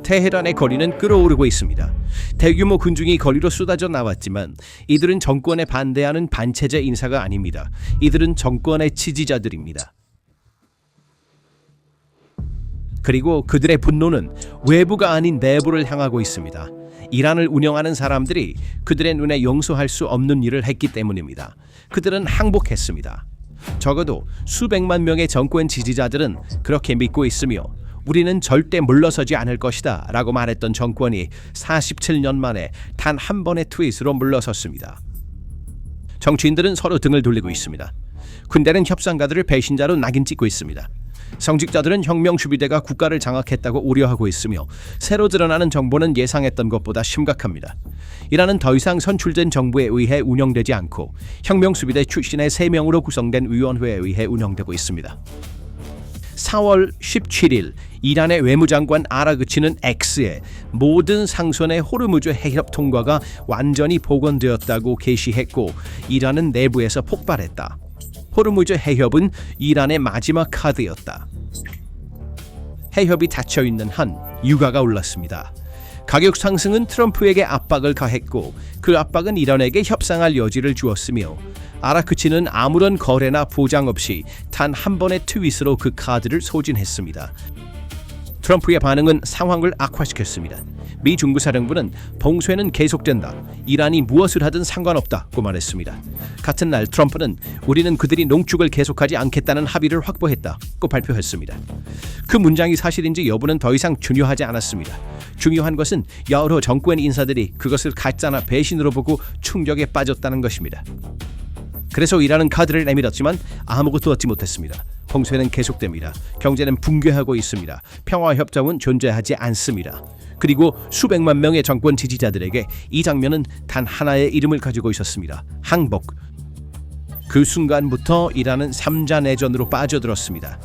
테헤란의 거리는 끓어오르고 있습니다. 대규모 군중이 거리로 쏟아져 나왔지만 이들은 정권에 반대하는 반체제 인사가 아닙니다. 이들은 정권의 지지자들입니다. 그리고 그들의 분노는 외부가 아닌 내부를 향하고 있습니다. 이란을 운영하는 사람들이 그들의 눈에 용서할 수 없는 일을 했기 때문입니다. 그들은 항복했습니다. 적어도 수백만 명의 정권 지지자들은 그렇게 믿고 있으며 우리는 절대 물러서지 않을 것이다 라고 말했던 정권이 47년 만에 단 한 번의 트윗으로 물러섰습니다. 정치인들은 서로 등을 돌리고 있습니다. 군대는 협상가들을 배신자로 낙인 찍고 있습니다. 성직자들은 혁명수비대가 국가를 장악했다고 우려하고 있으며 새로 드러나는 정보는 예상했던 것보다 심각합니다. 이란은 더 이상 선출된 정부에 의해 운영되지 않고 혁명수비대 출신의 3명으로 구성된 위원회에 의해 운영되고 있습니다. 4월 17일 이란의 외무장관 아라그치는 X에 모든 상선의 호르무즈 해협 통과가 완전히 복원되었다고 게시했고 이란은 내부에서 폭발했다. 호르무즈 해협은 이란의 마지막 카드였다. 해협이 닫혀있는 한 유가가 올랐습니다. 가격 상승은 트럼프에게 압박을 가했고 그 압박은 이란에게 협상할 여지를 주었으며 아라크치는 아무런 거래나 보장 없이 단 한 번의 트윗으로 그 카드를 소진했습니다. 트럼프의 반응은 상황을 악화시켰습니다. 미 중부사령부는 봉쇄는 계속된다. 이란이 무엇을 하든 상관없다고 말했습니다. 같은 날 트럼프는 우리는 그들이 농축을 계속하지 않겠다는 합의를 확보했다고 발표했습니다. 그 문장이 사실인지 여부는 더 이상 중요하지 않았습니다. 중요한 것은 여러 정권 인사들이 그것을 가짜나 배신으로 보고 충격에 빠졌다는 것입니다. 그래서 이란은 카드를 내밀었지만 아무것도 얻지 못했습니다. 봉쇄는 계속됩니다. 경제는 붕괴하고 있습니다. 평화협정은 존재하지 않습니다. 그리고 수백만 명의 정권 지지자들에게 이 장면은 단 하나의 이름을 가지고 있었습니다. 항복. 그 순간부터 이란은 3자 내전으로 빠져들었습니다.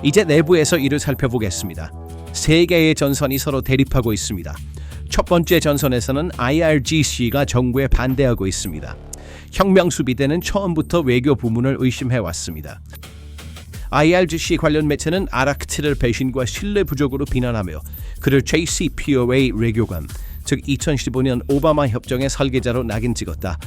이제 내부에서 이를 살펴보겠습니다. 세 개의 전선이 서로 대립하고 있습니다. 첫 번째 전선에서는 IRGC가 정부에 반대하고 있습니다. 혁명수비대는 처음부터 외교 부문을 의심해왔습니다. IRGC 관련 매체는 아라크치를 배신과 신뢰 부족으로 비난하며 그를 JCPOA 외교관, 즉 2015년 오바마 협정의 설계자로 낙인 찍었다.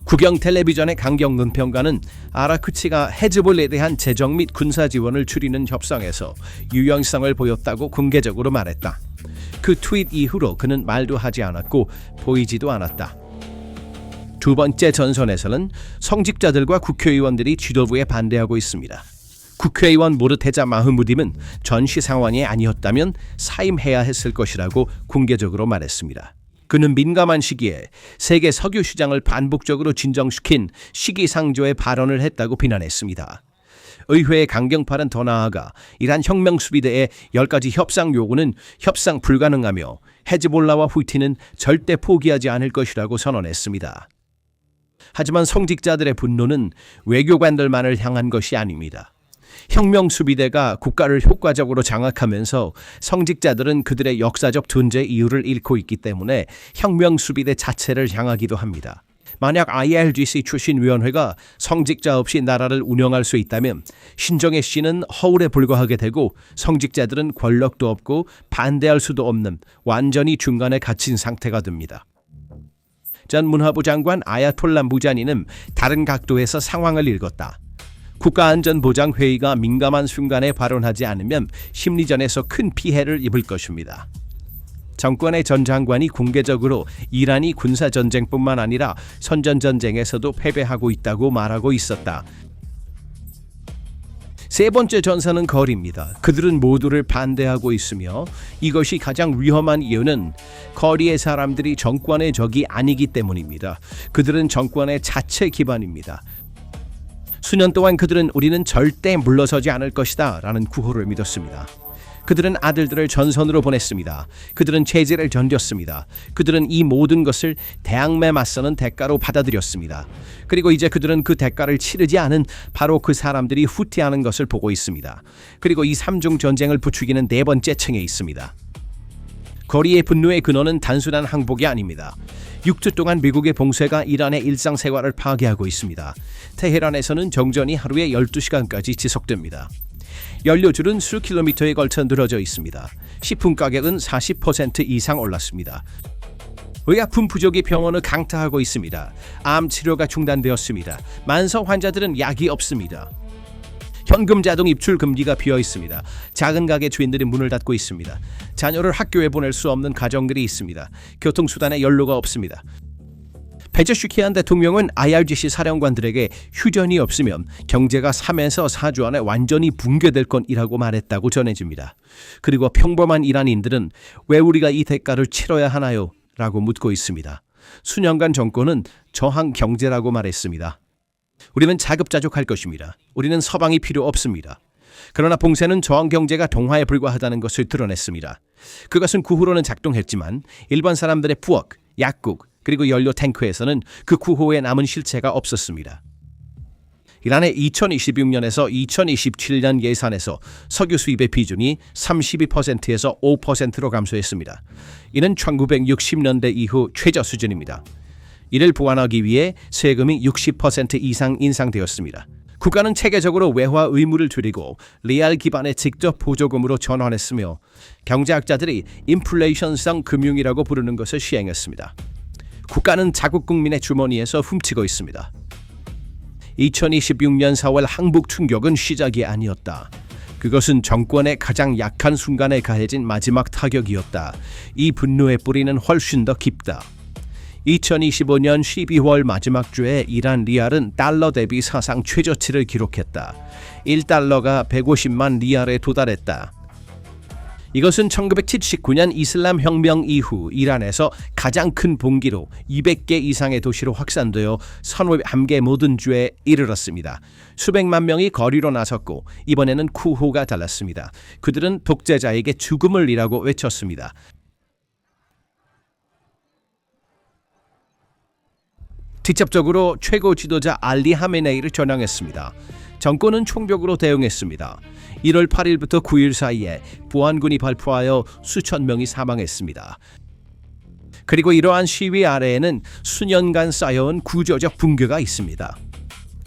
국영 텔레비전의 강경문 평가는 아라크치가 헤즈볼에 대한 재정 및 군사 지원을 줄이는 협상에서 유연성을 보였다고 공개적으로 말했다. 그 트윗 이후로 그는 말도 하지 않았고 보이지도 않았다. 두 번째 전선에서는 성직자들과 국회의원들이 지도부에 반대하고 있습니다. 국회의원 모르테자 마흐무디는 전시 상황이 아니었다면 사임해야 했을 것이라고 공개적으로 말했습니다. 그는 민감한 시기에 세계 석유 시장을 반복적으로 진정시킨 시기상조의 발언을 했다고 비난했습니다. 의회의 강경파는 더 나아가 이란 혁명수비대의 10가지 협상 요구는 협상 불가능하며 헤즈볼라와 후티는 절대 포기하지 않을 것이라고 선언했습니다. 하지만 성직자들의 분노는 외교관들만을 향한 것이 아닙니다. 혁명수비대가 국가를 효과적으로 장악하면서 성직자들은 그들의 역사적 존재 이유를 잃고 있기 때문에 혁명수비대 자체를 향하기도 합니다. 만약 IRGC 출신 위원회가 성직자 없이 나라를 운영할 수 있다면 신정혜 씨는 허울에 불과하게 되고 성직자들은 권력도 없고 반대할 수도 없는 완전히 중간에 갇힌 상태가 됩니다. 전 문화부 장관 아야톨라 무자니는 다른 각도에서 상황을 읽었다. 국가안전보장회의가 민감한 순간에 발언하지 않으면 심리전에서 큰 피해를 입을 것입니다. 정권의 전 장관이 공개적으로 이란이 군사전쟁뿐만 아니라 선전전쟁에서도 패배하고 있다고 말하고 있었다. 세 번째 전선은 거리입니다. 그들은 모두를 반대하고 있으며 이것이 가장 위험한 이유는 거리의 사람들이 정권의 적이 아니기 때문입니다. 그들은 정권의 자체 기반입니다. 수년 동안 그들은 우리는 절대 물러서지 않을 것이다 라는 구호를 믿었습니다. 그들은 아들들을 전선으로 보냈습니다. 그들은 체제를 견뎠습니다. 그들은 이 모든 것을 대항매 맞서는 대가로 받아들였습니다. 그리고 이제 그들은 그 대가를 치르지 않은 바로 그 사람들이 후퇴하는 것을 보고 있습니다. 그리고 이 3중 전쟁을 부추기는 네 번째 층에 있습니다. 거리의 분노의 근원은 단순한 항복이 아닙니다. 6주 동안 미국의 봉쇄가 이란의 일상생활을 파괴하고 있습니다. 테헤란에서는 정전이 하루에 12시간까지 지속됩니다. 연료줄은 수 킬로미터에 걸쳐 늘어져 있습니다. 식품 가격은 40% 이상 올랐습니다. 의약품 부족이 병원을 강타하고 있습니다. 암 치료가 중단되었습니다. 만성 환자들은 약이 없습니다. 현금 자동 입출 금지가 비어 있습니다. 작은 가게 주인들이 문을 닫고 있습니다. 자녀를 학교에 보낼 수 없는 가정들이 있습니다. 교통수단에 연료가 없습니다. 페제슈키안 대통령은 IRGC 사령관들에게 휴전이 없으면 경제가 3에서 4주 안에 완전히 붕괴될 것이라고 말했다고 전해집니다. 그리고 평범한 이란인들은 왜 우리가 이 대가를 치러야 하나요? 라고 묻고 있습니다. 수년간 정권은 저항 경제라고 말했습니다. 우리는 자급자족할 것입니다. 우리는 서방이 필요 없습니다. 그러나 봉쇄는 저항 경제가 동화에 불과하다는 것을 드러냈습니다. 그것은 그 후로는 작동했지만 일반 사람들의 부엌, 약국, 그리고 연료 탱크에서는 그 후호에 남은 실체가 없었습니다. 이란의 2026년에서 2027년 예산에서 석유 수입의 비중이 32%에서 5%로 감소했습니다. 이는 1960년대 이후 최저 수준입니다. 이를 보완하기 위해 세금이 60% 이상 인상되었습니다. 국가는 체계적으로 외화 의무를 줄이고 리알 기반의 직접 보조금으로 전환했으며 경제학자들이 인플레이션성 금융이라고 부르는 것을 시행했습니다. 국가는 자국 국민의 주머니에서 훔치고 있습니다. 2026년 4월 항복 충격은 시작이 아니었다. 그것은 정권의 가장 약한 순간에 가해진 마지막 타격이었다. 이 분노의 뿌리는 훨씬 더 깊다. 2025년 12월 마지막 주에 이란 리알은 달러 대비 사상 최저치를 기록했다. 1달러가 150만 리알에 도달했다. 이것은 1979년 이슬람 혁명 이후 이란에서 가장 큰 봉기로 200개 이상의 도시로 확산되어 1,500개 모든 주에 이르렀습니다. 수백만 명이 거리로 나섰고 이번에는 쿠호가 달랐습니다. 그들은 독재자에게 죽음을 이라고 외쳤습니다. 직접적으로 최고 지도자 알리 하메네이를 전향했습니다. 정권은 총격으로 대응했습니다. 1월 8일부터 9일 사이에 보안군이 발포하여 수천 명이 사망했습니다. 그리고 이러한 시위 아래에는 수년간 쌓여온 구조적 붕괴가 있습니다.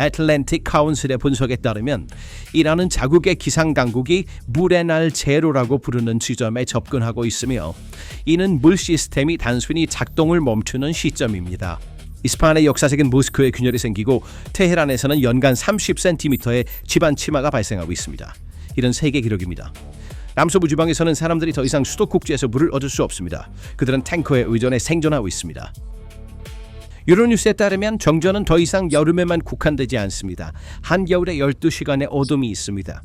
애틀랜틱 카운슬의 분석에 따르면 이란은 자국의 기상당국이 물의 날 제로라고 부르는 지점에 접근하고 있으며 이는 물 시스템이 단순히 작동을 멈추는 시점입니다. 이스파한의 역사적인 모스크에 균열이 생기고 테헤란에서는 연간 30cm의 집안 치마가 발생하고 있습니다. 이런 세계 기록입니다. 남서부 지방에서는 사람들이 더 이상 수도꼭지에서 물을 얻을 수 없습니다. 그들은 탱커에 의존해 생존하고 있습니다. 유로뉴스에 따르면 정전은 더 이상 여름에만 국한되지 않습니다. 한겨울에 12시간의 어둠이 있습니다.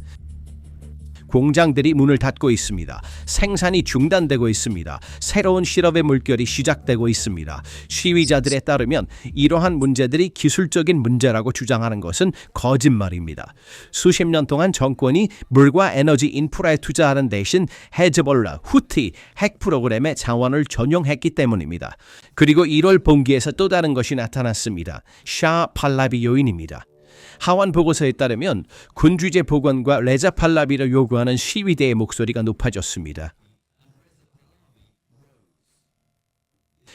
공장들이 문을 닫고 있습니다. 생산이 중단되고 있습니다. 새로운 실업의 물결이 시작되고 있습니다. 시위자들에 따르면 이러한 문제들이 기술적인 문제라고 주장하는 것은 거짓말입니다. 수십 년 동안 정권이 물과 에너지 인프라에 투자하는 대신 헤즈볼라, 후티, 핵 프로그램에 자원을 전용했기 때문입니다. 그리고 1월 봉기에서 또 다른 것이 나타났습니다. 샤 팔라비 요인입니다. 하완 보고서에 따르면 군주제 복원과 레자 팔라비를 요구하는 시위대의 목소리가 높아졌습니다.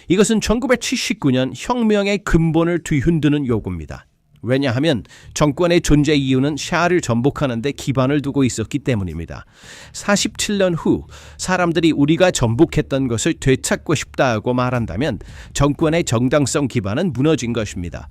이것은 1979년 혁명의 근본을 뒤흔드는 요구입니다. 왜냐하면 정권의 존재 이유는 샤를 전복하는 데 기반을 두고 있었기 때문입니다. 47년 후 사람들이 우리가 전복했던 것을 되찾고 싶다고 말한다면 정권의 정당성 기반은 무너진 것입니다.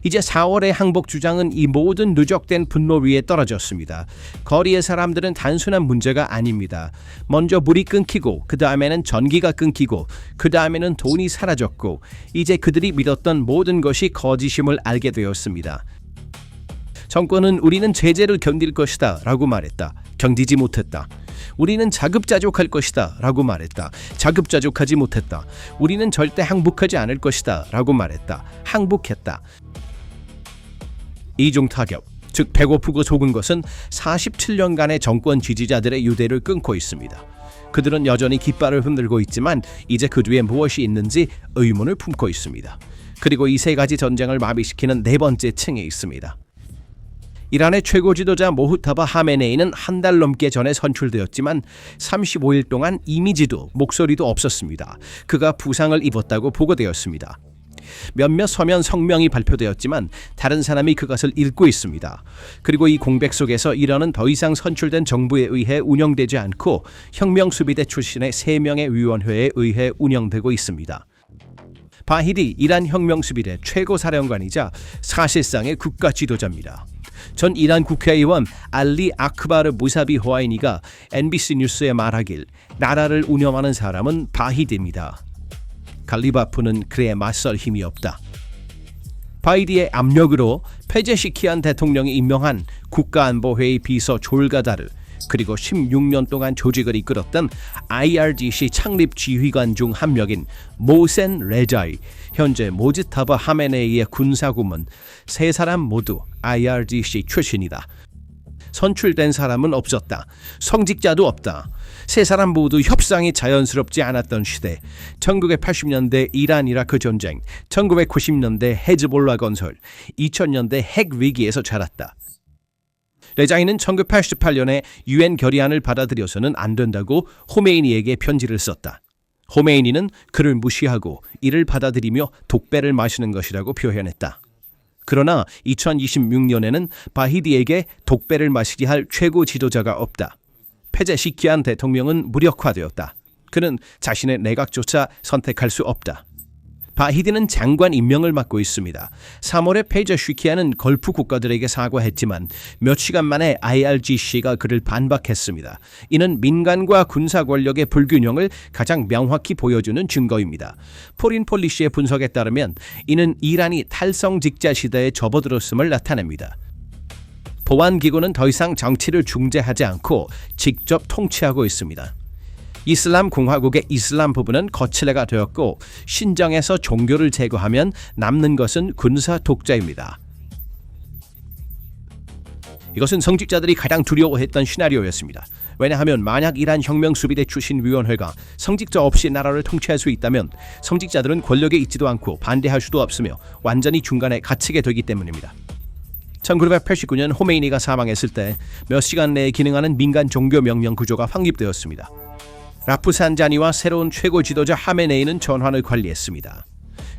이제 4월의 항복 주장은 이 모든 누적된 분노 위에 떨어졌습니다. 거리의 사람들은 단순한 문제가 아닙니다. 먼저 물이 끊기고 그 다음에는 전기가 끊기고 그 다음에는 돈이 사라졌고 이제 그들이 믿었던 모든 것이 거짓임을 알게 되었습니다. 정권은 우리는 제재를 견딜 것이다 라고 말했다. 견디지 못했다. 우리는 자급자족할 것이다 라고 말했다. 자급자족하지 못했다. 우리는 절대 항복하지 않을 것이다 라고 말했다. 항복했다. 이중 타격, 즉 배고프고 속은 것은 47년간의 정권 지지자들의 유대를 끊고 있습니다. 그들은 여전히 깃발을 흔들고 있지만 이제 그 뒤에 무엇이 있는지 의문을 품고 있습니다. 그리고 이 세 가지 전쟁을 마비시키는 네 번째 층에 있습니다. 이란의 최고 지도자 모흐타바 하메네이는 한 달 넘게 전에 선출되었지만 35일 동안 이미지도 목소리도 없었습니다. 그가 부상을 입었다고 보고되었습니다. 몇몇 서면 성명이 발표되었지만 다른 사람이 그것을 읽고 있습니다. 그리고 이 공백 속에서 이란은 더 이상 선출된 정부에 의해 운영되지 않고 혁명수비대 출신의 3명의 위원회에 의해 운영되고 있습니다. 바히디 이란 혁명수비대 최고 사령관이자 사실상의 국가 지도자입니다. 전 이란 국회의원 알리 아크바르 무사비 호아이니가 NBC 뉴스에 말하길 나라를 운영하는 사람은 바히디입니다. 갈리바프는 그에 맞설 힘이 없다. 바히디의 압력으로 페제시키안 대통령이 임명한 국가안보회의 비서 졸가다르 그리고 16년 동안 조직을 이끌었던 IRGC 창립 지휘관 중 한 명인 모센 레자이, 현재 모지타바 하메네이의 군사고문 3사람 모두 IRGC 출신이다. 선출된 사람은 없었다. 성직자도 없다. 3사람 모두 협상이 자연스럽지 않았던 시대, 1980년대 이란-이라크 전쟁, 1990년대 헤즈볼라 건설, 2000년대 핵 위기에서 자랐다. 레자이는 1988년에 유엔 결의안을 받아들여서는 안 된다고 호메이니에게 편지를 썼다. 호메이니는 그를 무시하고 이를 받아들이며 독배를 마시는 것이라고 표현했다. 그러나 2026년에는 바히디에게 독배를 마시게 할 최고 지도자가 없다. 페제시키안 대통령은 무력화되었다. 그는 자신의 내각조차 선택할 수 없다. 바히디는 장관 임명을 맡고 있습니다. 3월에 페제시키안은 걸프 국가들에게 사과했지만 몇 시간 만에 IRGC가 그를 반박했습니다. 이는 민간과 군사 권력의 불균형을 가장 명확히 보여주는 증거입니다. 포린폴리시의 분석에 따르면 이는 이란이 탈성직자 시대에 접어들었음을 나타냅니다. 보안기구는 더 이상 정치를 중재하지 않고 직접 통치하고 있습니다. 이슬람 공화국의 이슬람 부분은 거칠애가 되었고 신정에서 종교를 제거하면 남는 것은 군사 독재입니다. 이것은 성직자들이 가장 두려워했던 시나리오였습니다. 왜냐하면 만약 이란 혁명수비대 출신 위원회가 성직자 없이 나라를 통치할 수 있다면 성직자들은 권력에 있지도 않고 반대할 수도 없으며 완전히 중간에 갇히게 되기 때문입니다. 1989년 호메이니가 사망했을 때 몇 시간 내에 기능하는 민간 종교 명령 구조가 확립되었습니다. 라프산자니와 새로운 최고 지도자 하메네이는 전환을 관리했습니다.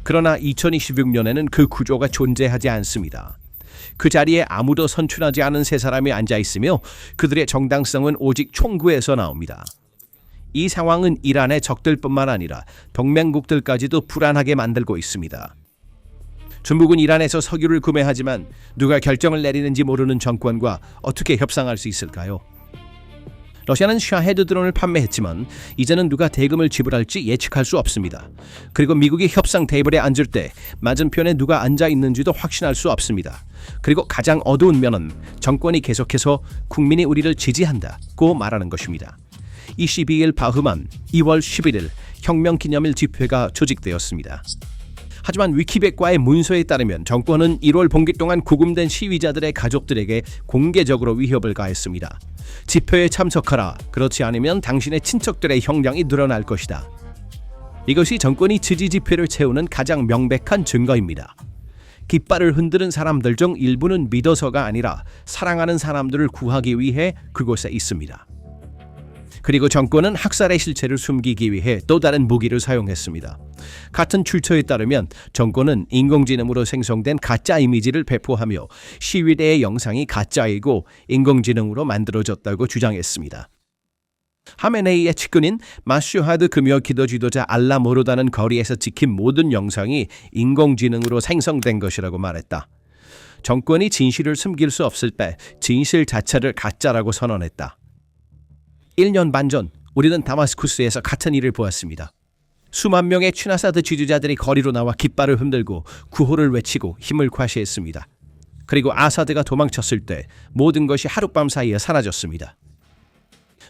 그러나 2026년에는 그 구조가 존재하지 않습니다. 그 자리에 아무도 선출하지 않은 3사람이 앉아있으며 그들의 정당성은 오직 총구에서 나옵니다. 이 상황은 이란의 적들뿐만 아니라 동맹국들까지도 불안하게 만들고 있습니다. 중국은 이란에서 석유를 구매하지만 누가 결정을 내리는지 모르는 정권과 어떻게 협상할 수 있을까요? 러시아는 샤헤드 드론을 판매했지만 이제는 누가 대금을 지불할지 예측할 수 없습니다. 그리고 미국이 협상 테이블에 앉을 때 맞은편에 누가 앉아 있는지도 확신할 수 없습니다. 그리고 가장 어두운 면은 정권이 계속해서 국민이 우리를 지지한다고 말하는 것입니다. 22일 바흐만 2월 11일 혁명기념일 집회가 조직되었습니다. 하지만 위키백과의 문서에 따르면 정권은 1월 봉기 동안 구금된 시위자들의 가족들에게 공개적으로 위협을 가했습니다. 집회에 참석하라. 그렇지 않으면 당신의 친척들의 형량이 늘어날 것이다. 이것이 정권이 지지 집회를 채우는 가장 명백한 증거입니다. 깃발을 흔드는 사람들 중 일부는 믿어서가 아니라 사랑하는 사람들을 구하기 위해 그곳에 있습니다. 그리고 정권은 학살의 실체를 숨기기 위해 또 다른 무기를 사용했습니다. 같은 출처에 따르면 정권은 인공지능으로 생성된 가짜 이미지를 배포하며 시위대의 영상이 가짜이고 인공지능으로 만들어졌다고 주장했습니다. 하메네이의 측근인 마슈하드 금요 기도 지도자 알라 모르다는 거리에서 찍힌 모든 영상이 인공지능으로 생성된 것이라고 말했다. 정권이 진실을 숨길 수 없을 때 진실 자체를 가짜라고 선언했다. 1년 반 전 우리는 다마스쿠스에서 같은 일을 보았습니다. 수만 명의 추나사드 지지자들이 거리로 나와 깃발을 흔들고 구호를 외치고 힘을 과시했습니다. 그리고 아사드가 도망쳤을 때 모든 것이 하룻밤 사이에 사라졌습니다.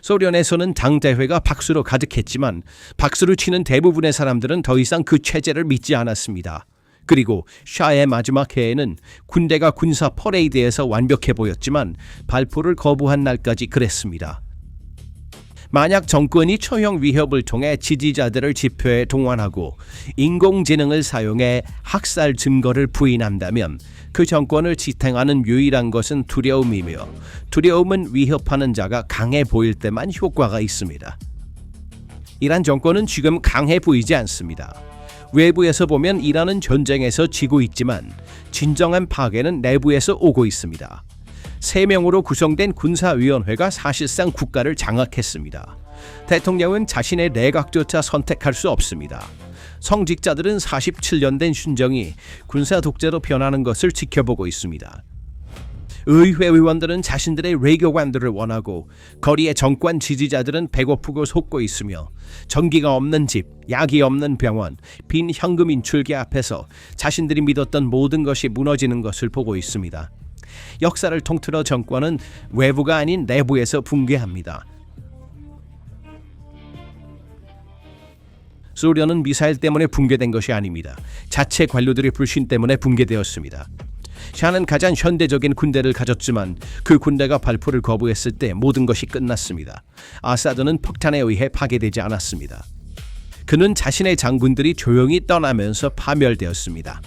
소련에서는 당대회가 박수로 가득했지만 박수를 치는 대부분의 사람들은 더 이상 그 체제를 믿지 않았습니다. 그리고 샤의 마지막 해에는 군대가 군사 퍼레이드에서 완벽해 보였지만 발포를 거부한 날까지 그랬습니다. 만약 정권이 초형 위협을 통해 지지자들을 집회에 동원하고 인공지능을 사용해 학살 증거를 부인한다면 그 정권을 지탱하는 유일한 것은 두려움이며 두려움은 위협하는 자가 강해 보일 때만 효과가 있습니다. 이란 정권은 지금 강해 보이지 않습니다. 외부에서 보면 이란은 전쟁에서 지고 있지만 진정한 파괴는 내부에서 오고 있습니다. 3명으로 구성된 군사위원회가 사실상 국가를 장악했습니다. 대통령은 자신의 내각조차 선택할 수 없습니다. 성직자들은 47년 된 순정이 군사 독재로 변하는 것을 지켜보고 있습니다. 의회 의원들은 자신들의 외교관들을 원하고 거리의 정권 지지자들은 배고프고 속고 있으며 전기가 없는 집, 약이 없는 병원, 빈 현금 인출기 앞에서 자신들이 믿었던 모든 것이 무너지는 것을 보고 있습니다. 역사를 통틀어 정권은 외부가 아닌 내부에서 붕괴합니다. 소련은 미사일 때문에 붕괴된 것이 아닙니다. 자체 관료들의 불신 때문에 붕괴되었습니다. 샤는 가장 현대적인 군대를 가졌지만 그 군대가 발포를 거부했을 때 모든 것이 끝났습니다. 아사드는 폭탄에 의해 파괴되지 않았습니다. 그는 자신의 장군들이 조용히 떠나면서 파멸되었습니다.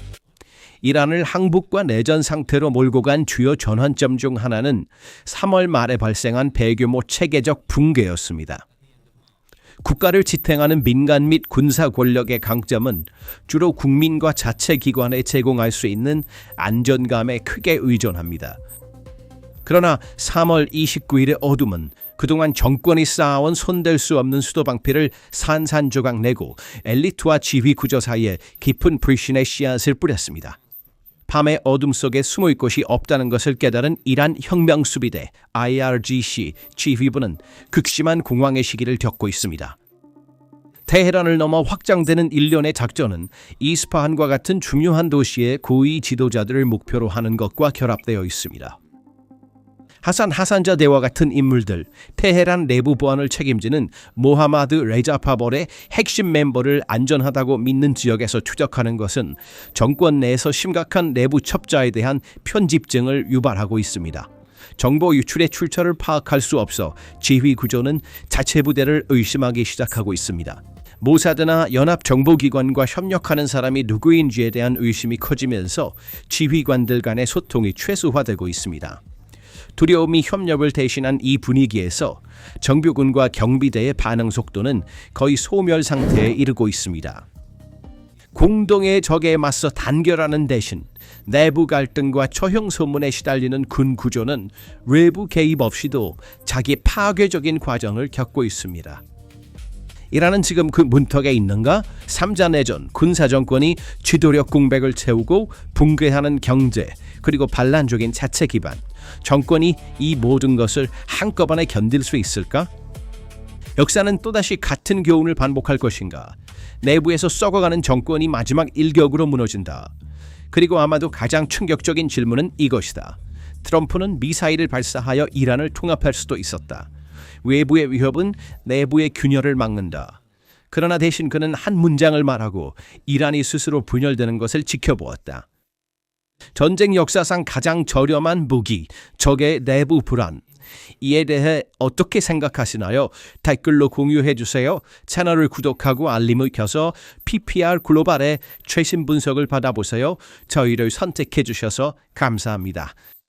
이란을 항복과 내전 상태로 몰고 간 주요 전환점 중 하나는 3월 말에 발생한 대규모 체계적 붕괴였습니다. 국가를 지탱하는 민간 및 군사 권력의 강점은 주로 국민과 자체 기관에 제공할 수 있는 안전감에 크게 의존합니다. 그러나 3월 29일의 어둠은 그동안 정권이 쌓아온 손댈 수 없는 수도방패를 산산조각 내고 엘리트와 지휘 구조 사이에 깊은 불신의 씨앗을 뿌렸습니다. 밤의 어둠 속에 숨을 곳이 없다는 것을 깨달은 이란 혁명수비대 IRGC 지휘부는 극심한 공황의 시기를 겪고 있습니다. 테헤란을 넘어 확장되는 일련의 작전은 이스파한과 같은 중요한 도시의 고위 지도자들을 목표로 하는 것과 결합되어 있습니다. 하산 하산자대와 같은 인물들, 테헤란 내부 보안을 책임지는 모하마드 레자 파벌의 핵심 멤버를 안전하다고 믿는 지역에서 추적하는 것은 정권 내에서 심각한 내부 첩자에 대한 편집증을 유발하고 있습니다. 정보 유출의 출처를 파악할 수 없어 지휘 구조는 자체 부대를 의심하기 시작하고 있습니다. 모사드나 연합정보기관과 협력하는 사람이 누구인지에 대한 의심이 커지면서 지휘관들 간의 소통이 최소화되고 있습니다. 두려움이 협력을 대신한 이 분위기에서 정규군과 경비대의 반응 속도는 거의 소멸 상태에 이르고 있습니다. 공동의 적에 맞서 단결하는 대신 내부 갈등과 처형 소문에 시달리는 군 구조는 외부 개입 없이도 자기 파괴적인 과정을 겪고 있습니다. 이란은 지금 그 문턱에 있는가? 3자 내전, 군사정권이 지도력 공백을 채우고 붕괴하는 경제, 그리고 반란적인 자체 기반, 정권이 이 모든 것을 한꺼번에 견딜 수 있을까? 역사는 또다시 같은 교훈을 반복할 것인가? 내부에서 썩어가는 정권이 마지막 일격으로 무너진다. 그리고 아마도 가장 충격적인 질문은 이것이다. 트럼프는 미사일을 발사하여 이란을 통합할 수도 있었다. 외부의 위협은 내부의 균열을 막는다. 그러나 대신 그는 한 문장을 말하고 이란이 스스로 분열되는 것을 지켜보았다. 전쟁 역사상 가장 저렴한 무기, 적의 내부 불안. 이에 대해 어떻게 생각하시나요? 댓글로 공유해 주세요. 채널을 구독하고 알림을 켜서 PPR 글로벌의 최신 분석을 받아보세요. 저희를 선택해 주셔서 감사합니다.